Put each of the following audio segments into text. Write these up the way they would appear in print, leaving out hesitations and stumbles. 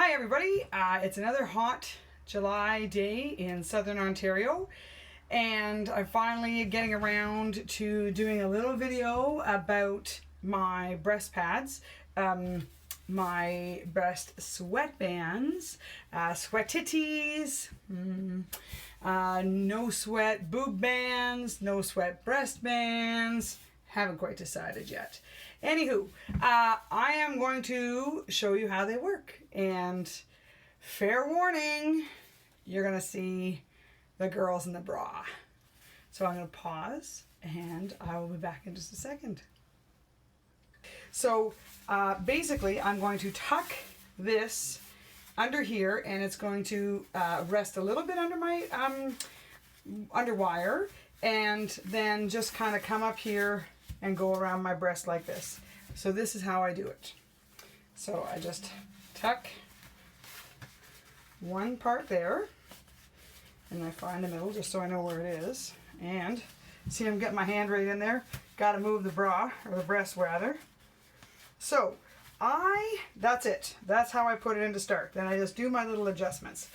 Hi everybody, it's another hot July day in Southern Ontario, and I'm finally getting around to doing a little video about my breast pads, my breast sweatbands, sweatitties, no sweat boob bands, no sweat breast bands. Haven't quite decided yet. Anywho, I am going to show you how they work, and fair warning, you're gonna see the girls in the bra. So I'm gonna pause and I will be back in just a second. So basically I'm going to tuck this under here, and it's going to rest a little bit under my underwire, and then just kind of come up here and go around my breast like this. So this is how I do it. So I just tuck one part there, and I find the middle just so I know where it is. And see, I'm getting my hand right in there. Got to move the bra, or the breast rather. So that's it. That's how I put it in to start. Then I just do my little adjustments.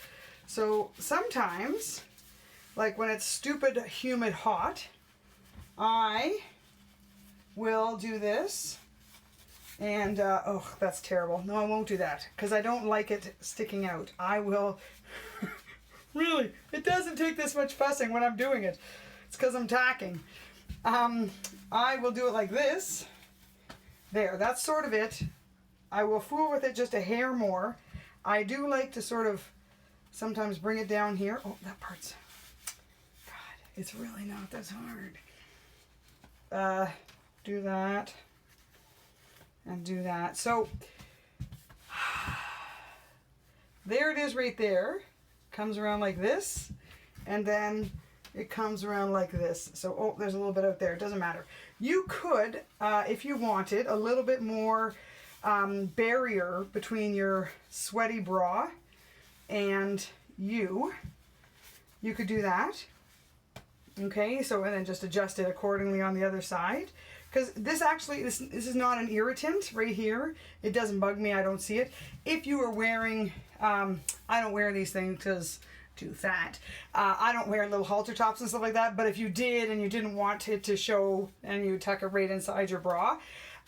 So sometimes, like when it's stupid, humid, hot, I will do this, and oh, that's terrible. No, I won't do that because I don't like it sticking out. I will really, it doesn't take this much fussing when I'm doing it. It's because I'm tacking. I will do it like this. There, that's sort of it. I will fool with it just a hair more. I do like to sort of sometimes bring it down here. Oh, that part's, God, it's really not that hard. Do that and do that. So there it is right there. Comes around like this, and then it comes around like this. So, oh, there's a little bit out there. It doesn't matter. You could, if you wanted, a little bit more barrier between your sweaty bra and you could do that. Okay, so and then just adjust it accordingly on the other side. Because this actually, this is not an irritant right here. It doesn't bug me, I don't see it. If you are wearing, I don't wear these things because too fat. I don't wear little halter tops and stuff like that, but if you did and you didn't want it to show, and you tuck it right inside your bra.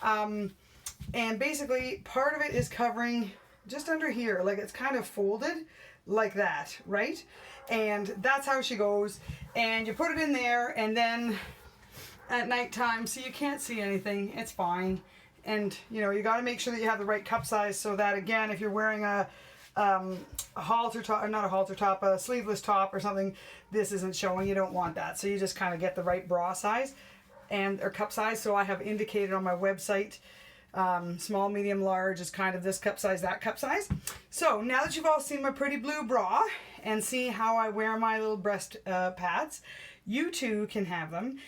And basically part of it is covering just under here, like it's kind of folded like that, right? And that's how she goes, and you put it in there, and then at nighttime, so you can't see anything, it's fine. And you know, you got to make sure that you have the right cup size, so that again, if you're wearing a halter top, or not a halter top, a sleeveless top or something, this isn't showing. You don't want that, so you just kind of get the right bra size or cup size. So I have indicated on my website, small, medium, large is kind of this cup size, that cup size. So now that you've all seen my pretty blue bra and see how I wear my little breast pads, you too can have them.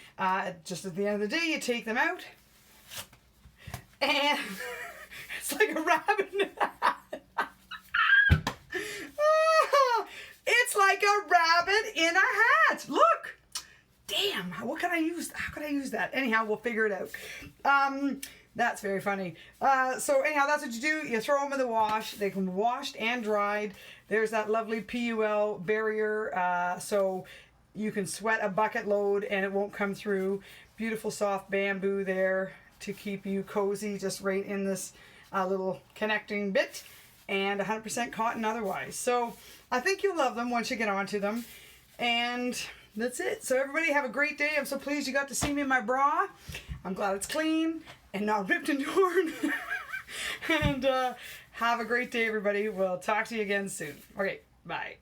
Just at the end of the day, you take them out, and it's like a rabbit in a hat. It's like a rabbit in a hat. Look, damn, what can I use? How could I use that? Anyhow, we'll figure it out. That's very funny. So anyhow, that's what you do. You throw them in the wash. They can be washed and dried. There's that lovely PUL barrier, so you can sweat a bucket load and it won't come through. Beautiful soft bamboo there to keep you cozy, just right in this little connecting bit, and 100% cotton otherwise. So I think you'll love them once you get onto them. And that's it. So everybody have a great day. I'm so pleased you got to see me in my bra. I'm glad it's clean and not ripped and torn. And have a great day, everybody. We'll talk to you again soon. Okay, bye.